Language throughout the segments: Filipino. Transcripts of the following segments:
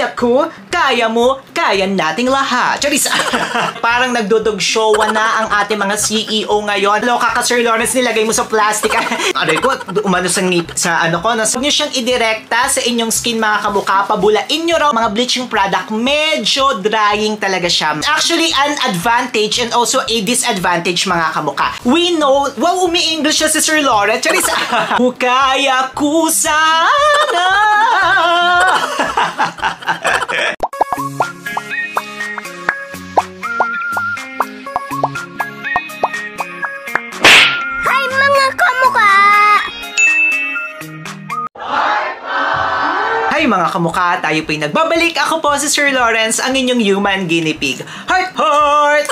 kaya ko, kaya mo, kaya nating lahat. Charis! Parang nagdudog-showa na ang ating mga CEO ngayon. Loka ka, Sir Lawrence, nilagay mo sa plastic. Aray ko, umano sa ano ko. Huwag nyo siyang idirekta sa inyong skin, mga kamukha. Pabulain nyo raw mga bleaching product. Medyo drying talaga siya. Actually, an advantage and also a disadvantage, mga kamukha. We know, wow, umi-English siya si Sir Lawrence. Charis! Kaya ko sana. Hi mga kamukha! Hi mga kamukha, tayo po'y nagbabalik. Ako po si Sir Lawrence, ang inyong human guinea pig. Heart, heart!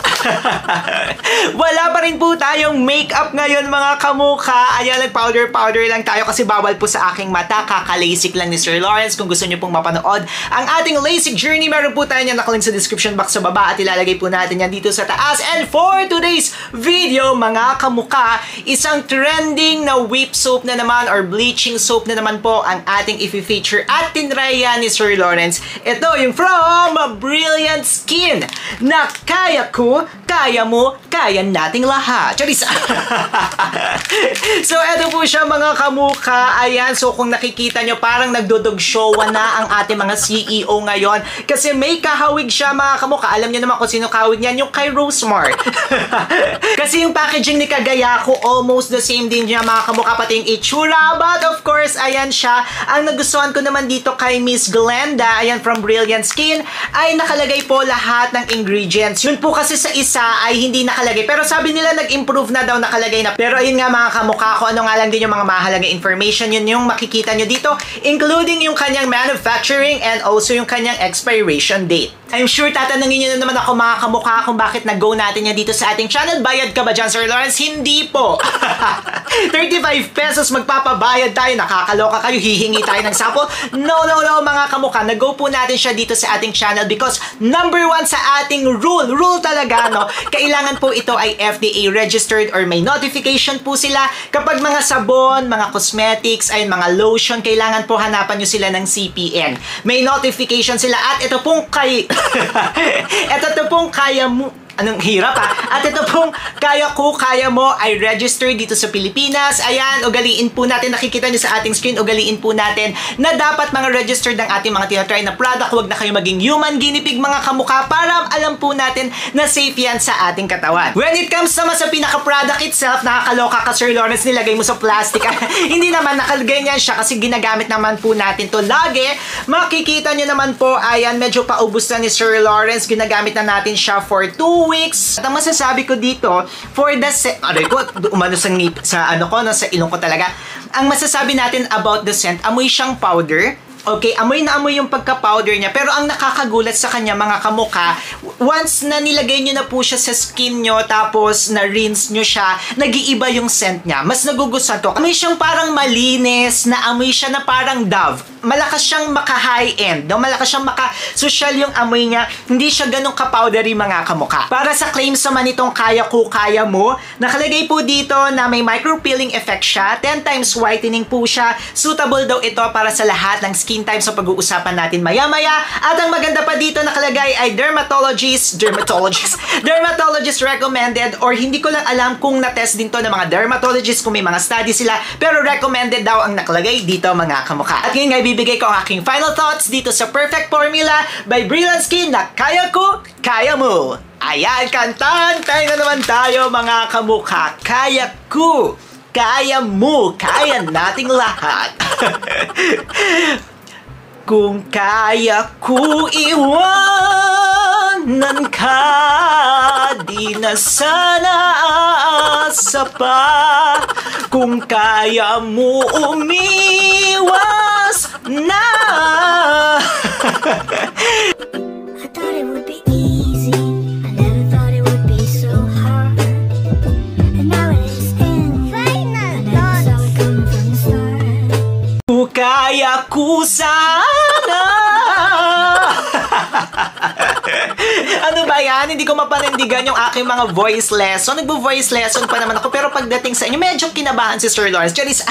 Wala pa rin po tayong makeup ngayon, mga kamukha. Ayan, nag-powder lang tayo kasi bawal po sa aking mata. Kaka-LASIK lang ni Sir Lawrence. Kung gusto nyo pong mapanood ang ating LASIK journey, meron po tayo niyan nakalink sa description box sa baba at ilalagay po natin yan dito sa taas. And for today's video, mga kamukha, isang trending na whip soap na naman or bleaching soap na naman po ang ating i-feature at tinry yan ni Sir Lawrence. Ito yung from Brilliant Skin na kaya ko, kaya mo, kaya nating lahat. Charis! So, eto po siya, mga kamukha. Ayan, so kung nakikita nyo, parang nagdudog-showa na ang ating mga CEO ngayon. Kasi may kahawig siya, mga kamukha. Alam nyo naman kung sino kahawig niyan, yung kay Rosemart. Kasi yung packaging ni Kagayako, almost the same din niya, mga kamukha, pati yung itsura. But of course, ayan siya. Ang nagustuhan ko naman dito kay Miss Glenda, ayan, from Brilliant Skin, ay nakalagay po lahat ng ingredients. Yun po kasi sa isa ay hindi nakalagay. Pero sabi nila nag-improve na daw, nakalagay na. Pero ayun nga, mga kamukha, ko ano nga lang din yung mga mahalagang information, yun yung makikita nyo dito, including yung kanyang manufacturing and also yung kanyang expiration date. I'm sure tatanungin nyo na naman ako, mga kamukha, kung bakit nag-go natin yan dito sa ating channel. Bayad ka ba dyan, Sir Lawrence? Hindi po. 35 pesos magpapabayad tayo. Nakakaloka kayo, hihingi tayo ng sample. No, mga kamukha. Nag-go po natin siya dito sa ating channel because number 1 sa ating rule talaga, no? Kailangan po ito ay FDA registered or may notification po sila. Kapag mga sabon, mga cosmetics, ay mga lotion, kailangan po hanapan nyo sila ng CPN. May notification sila at ito pong ito pong kaya mo. Anong hirap ha? At ito pong kaya ko, kaya mo ay registered dito sa Pilipinas. Ayan, ugaliin po natin, nakikita nyo sa ating screen, ugaliin po natin na dapat mga registered ng ating mga tinatry na product. Huwag na kayo maging human guinea pig, mga kamukha, para alam po natin na safe yan sa ating katawan. When it comes naman sa pinaka-product itself, nakakaloka ka, Sir Lawrence, nilagay mo sa plastic. Hindi naman, nakaganyan siya kasi ginagamit naman po natin to lagi. Makikita nyo naman po, ayan, medyo paubos na ni Sir Lawrence. Ginagamit na natin siya for 2 weeks. At ang masasabi ko dito, for the aray ko, umano sa ano ko, sa ilong ko talaga. Ang masasabi natin about the scent, amoy siyang powder. Okay, amoy na amoy yung pagka-powder niya. Pero ang nakakagulat sa kanya, mga kamukha, once na nilagay nyo na po siya sa skin nyo, tapos na-rinse nyo siya, nag-iiba yung scent niya. Mas nagugustuhan to. Amoy siyang parang malinis, na amoy siya na parang Dove. Malakas siyang maka-high-end, no? Malakas siyang maka-social yung amoy niya. Hindi siya ganun ka-powdery, mga kamukha. Para sa claims naman itong kaya ko, kaya mo, nakalagay po dito na may micro-peeling effect siya, 10 times whitening po siya. Suitable daw ito para sa lahat ng skin type sa pag-uusapan natin maya-maya. At ang maganda pa dito nakalagay ay dermatologist recommended, or hindi ko lang alam kung na-test din to ng mga dermatologist, kung may mga study sila, pero recommended daw ang nakalagay dito, mga kamukha. At ngayon nga, ibibigay ko ang aking final thoughts dito sa Perfect Formula by Brilliant Skin na kaya ko, kaya mo. Ayan, kantahan tayo na naman tayo, mga kamukha. Kaya ko, kaya mo, kaya nating lahat. Kung kaya ko iwanan ka, di na sana aasa pa. Kung kaya mo umiwas na. I thought it would be easy. I never thought it would be so hard. And now it is in. I never saw it coming from the start. Kung kaya ko sana. Ano ba yan? Ayan, hindi ko mapanindigan yung aking mga voice lesson. Nagbo-voice lesson pa naman ako. Pero pagdating sa inyo, medyo kinabahan si Sir Lawrence. Charis,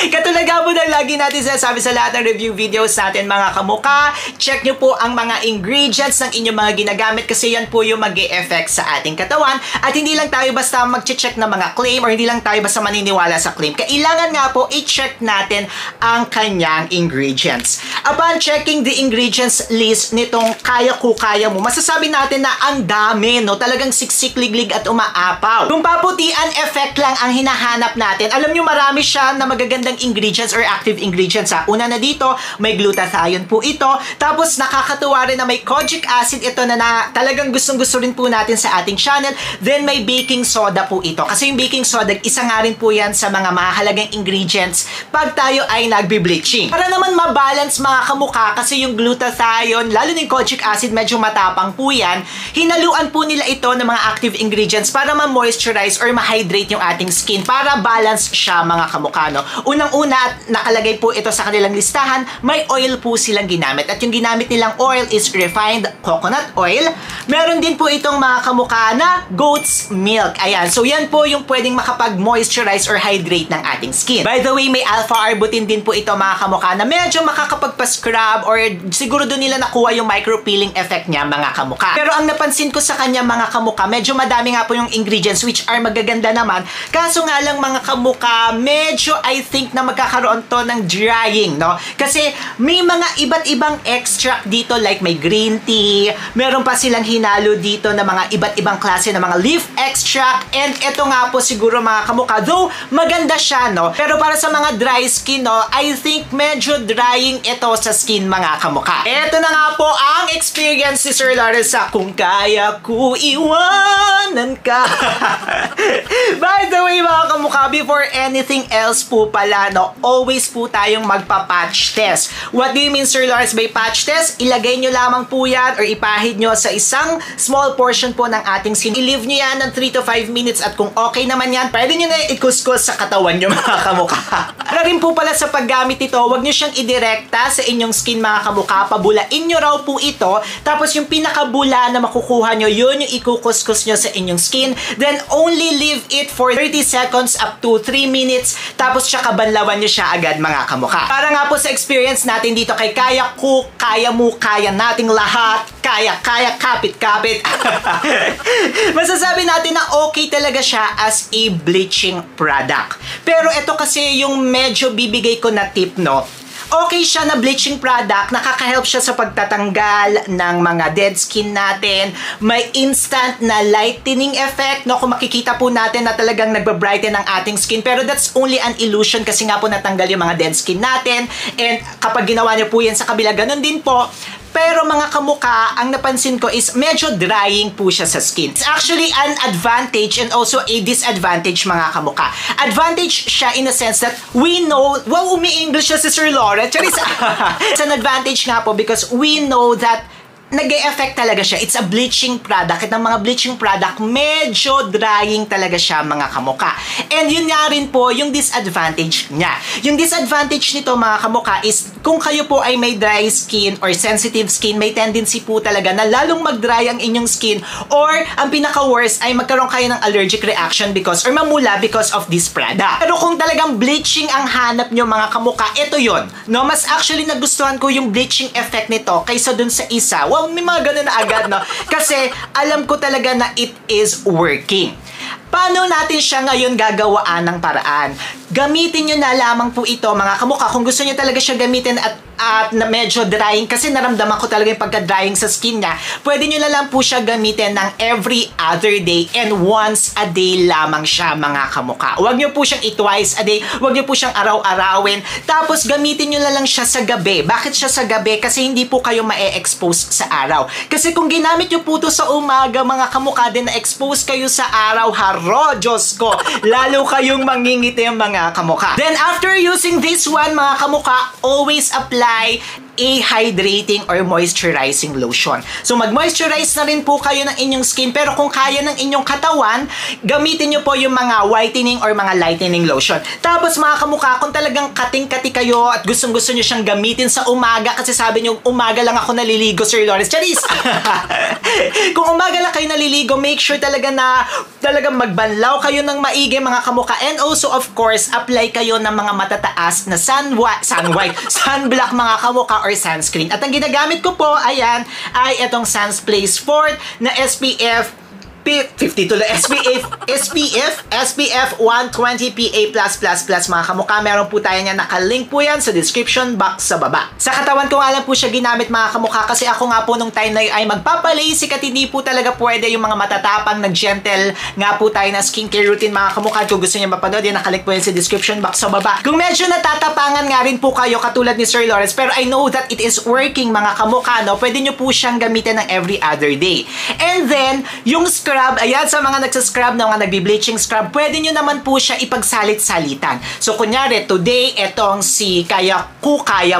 katulaga po na lagi natin sinasabi sa lahat ng review videos natin, mga kamuka. Check nyo po ang mga ingredients ng inyong mga ginagamit kasi yan po yung mag-e-effect sa ating katawan. At hindi lang tayo basta mag-check ng mga claim or hindi lang tayo basta maniniwala sa claim. Kailangan nga po i-check natin ang kanyang ingredients. Upon checking the ingredients list nitong kaya ko kaya mo, masasabi natin na ang dami, no? Talagang siksik-liglig at umaapaw. Kung paputian effect lang ang hinahanap natin, alam nyo marami siya na magagandang ingredients or active ingredients, ha. Una na dito, may glutathione po ito. Tapos nakakatuwa rin na may kojic acid ito na talagang gustong-gusto rin po natin sa ating channel. Then may baking soda po ito. Kasi yung baking soda, isa nga rin po yan sa mga mahalagang ingredients pag tayo ay nagbe-bleaching. Para naman mabalance mga kamukha, kasi yung glutathione, lalo na yung kojic acid, medyo matapang po yan, hinaluan po nila ito ng mga active ingredients para ma-moisturize or ma-hydrate yung ating skin para balance siya mga kamukha, no? Unang-una at nakalagay po ito sa kanilang listahan, may oil po silang ginamit. At yung ginamit nilang oil is refined coconut oil. Meron din po itong mga kamukha na goat's milk. Ayan. So yan po yung pwedeng makapag-moisturize or hydrate ng ating skin. By the way, may alpha-arbutin din po ito mga kamukha na medyo makakapagpa-scrub or siguro doon nila nakuha yung micro-peeling effect niya mga kamukha. Pero ang napansin ko sa kanya mga kamukha, medyo madami nga po yung ingredients which are magaganda naman. Kaso nga lang mga kamukha, medyo I think na magkakaroon to ng drying, no? Kasi may mga iba't ibang extract dito like may green tea, meron pa silang hinalo dito na mga iba't ibang klase ng mga leaf extract, and ito nga po siguro mga kamukha, though maganda siya, no? Pero para sa mga dry skin, no, I think medyo drying ito sa skin mga kamukha. Ito na nga po ang experience ni Sir Lawrence sa Kung Kaya Ko Iwanan Ka. By the way mga kamukha, before anything else po pala, no, always po tayong magpa-patch test. What do you mean Sir Lawrence by patch test? Ilagay nyo lamang po yan or ipahid nyo sa isang small portion po ng ating skin. I-leave nyo yan ng 3 to 5 minutes at kung okay naman yan, pwede nyo na ikuskus sa katawan nyo mga kamukha. Para rin po pala sa paggamit ito, huwag nyo siyang idirekta sa inyong skin mga kamukha. Pabulain nyo raw po ito, tapos yung pinakabula na makukuha nyo, yun yung ikukuskus nyo sa inyong skin. Then only leave it for 30 seconds up to 3 minutes, tapos tsaka banlawan nyo siya agad mga kamukha. Para nga po sa experience natin dito kay Kaya Ko, Kaya Mo, Kaya Nating Lahat, Kaya, Kapit-Kapit. Masasabi natin na okay talaga siya as a bleaching product. Pero ito kasi yung medyo bibigay ko na tip, no? Okay siya na bleaching product, nakaka-help siya sa pagtatanggal ng mga dead skin natin. May instant na lightening effect, no? Kung makikita po natin na talagang nagbabrighten ang ating skin. Pero that's only an illusion kasi nga po natanggal yung mga dead skin natin. And kapag ginawa niyo po yan sa kabila, ganun din po. Pero mga kamukha, ang napansin ko is medyo drying po siya sa skin. It's actually an advantage and also a disadvantage mga kamukha. Advantage siya in a sense that we know, wow, umi-English siya si Sir Lawrence. It's an advantage nga po because we know that nag-e-effect talaga siya. It's a bleaching product. At ang mga bleaching product, medyo drying talaga siya mga kamukha. And yun nga rin po yung disadvantage niya. Yung disadvantage nito mga kamukha is kung kayo po ay may dry skin or sensitive skin, may tendency po talaga na lalong mag-dry ang inyong skin or ang pinaka-worst ay magkaroon kayo ng allergic reaction because or mamula because of this product. Pero kung talagang bleaching ang hanap nyo mga kamukha, ito yun. No? Mas actually nagustuhan ko yung bleaching effect nito kaysa dun sa isa. Wow, may mga ganun na agad, no? Kasi alam ko talaga na it is working. Paano natin siya ngayon gagawaan ng paraan? Gamitin nyo na lamang po ito mga kamukha kung gusto nyo talaga siya gamitin at na medyo drying kasi naramdaman ko talaga yung pagka-drying sa skin niya. Pwede nyo na lang po siya gamitin ng every other day and once a day lamang siya mga kamukha. Huwag nyo po siyang twice a day, huwag nyo po siyang araw-arawin. Tapos gamitin nyo na lang siya sa gabi. Bakit siya sa gabi? Kasi hindi po kayo ma-expose sa araw. Kasi kung ginamit nyo po ito sa umaga mga kamukha din na-expose kayo sa araw, haro, Diyos ko, lalo kayong mangingiti mga kamukha. Then after using this one mga kamukha, always apply a hydrating or moisturizing lotion. So mag-moisturize na rin po kayo ng inyong skin, pero kung kaya ng inyong katawan, gamitin nyo po yung mga whitening or mga lightening lotion. Tapos mga kamukha, kung talagang kating-kati kayo at gustong-gusto nyo siyang gamitin sa umaga, kasi sabi nyo, umaga lang ako naliligo, Sir Lawrence. Charis! Kung umaga lang kayo naliligo, make sure talaga na talagang magbanlaw kayo ng maigi mga kamukha. And also, of course, apply kayo ng mga matataas na sunblock mga kamukha or sunscreen. At ang ginagamit ko po, ayan, ay itong Sunsplace Sport na SPF 50 to SPF 120 PA+++ mga kamukha. Meron po tayo niyan, nakalink po yan sa description box sa baba. Sa katawan ko nga lang po siya ginamit mga kamukha, kasi ako nga po nung time na yun ay magpapalasik at hindi po talaga pwede yung mga matatapang na gentle nga po tayo na skincare routine mga kamukha. Kung gusto niyo mapanood yan, nakalink po yan sa description box sa baba. Kung medyo natatapangan nga rin po kayo katulad ni Sir Lawrence, pero I know that it is working mga kamukha, no? Pwede nyo po siyang gamitin ng every other day. And then, yung scrub, ayan, sa mga nagsascrub na mga nagbi-bleaching scrub, pwede nyo naman po siya ipagsalit-salitan. So, kunyari, today, etong si kaya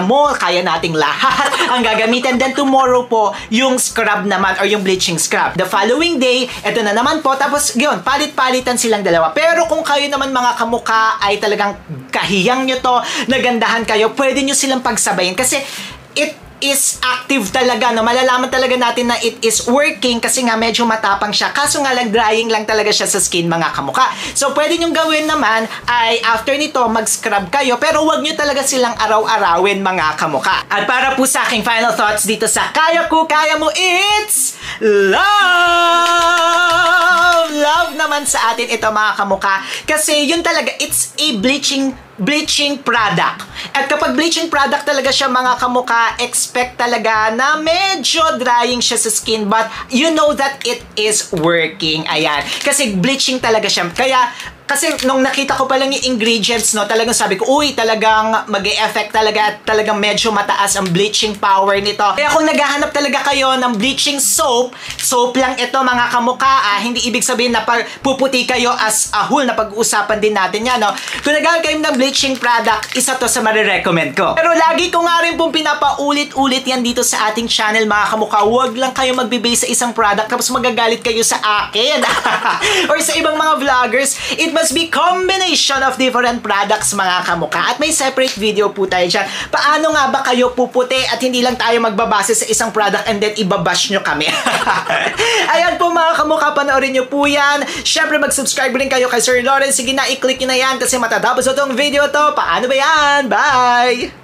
mo, kaya nating lahat ang gagamitin. Then, tomorrow po, yung scrub naman or yung bleaching scrub. The following day, eto na naman po. Tapos, yun, palit-palitan silang dalawa. Pero kung kayo naman mga kamukha ay talagang kahiyang nyo to, nagandahan kayo, pwede nyo silang pagsabayin. Kasi, it is active talaga, no? Malalaman talaga natin na it is working kasi nga medyo matapang siya. Kaso nga lang, drying lang talaga siya sa skin mga kamukha. So, pwede nyong gawin naman ay after nito, mag-scrub kayo, pero wag nyo talaga silang araw-arawin mga kamukha. At para po sa aking final thoughts dito sa Kaya Ko, Kaya Mo, it's love! Love naman sa atin ito mga kamukha. Kasi yun talaga, it's a bleaching product. At kapag bleaching product talaga siya mga kamukha, expect talaga na medyo drying siya sa skin, but you know that it is working. Ayan. Kasi bleaching talaga siya. Kaya, kasi nung nakita ko pa lang yung ingredients, no, talagang sabi ko, uy, talagang mag-e-effect talaga at talagang medyo mataas ang bleaching power nito. Kaya kung naghahanap talaga kayo ng bleaching soap lang ito mga kamukha, hindi ibig sabihin na puputi kayo as a whole, na pag-uusapan din natin yan, no? Kung naghahanap kayo ng bleaching product, isa to sa marirecommend ko. Pero lagi ko nga rin pong pinapaulit-ulit yan dito sa ating channel mga kamukha. Huwag lang kayo magbe-base sa isang product tapos magagalit kayo sa akin or sa ibang mga vloggers. It must be combination of different products mga kamukha. At may separate video po tayo dyan. Paano nga ba kayo puputi at hindi lang tayo magbabase sa isang product and then ibabash nyo kami. Ayan po mga kamukha, panoorin nyo po yan. Syempre mag-subscribe rin kayo kay Sir Lawrence. Sige na, i-click nyo na yan kasi matatapos itong video to. Paano ba yan? Bye!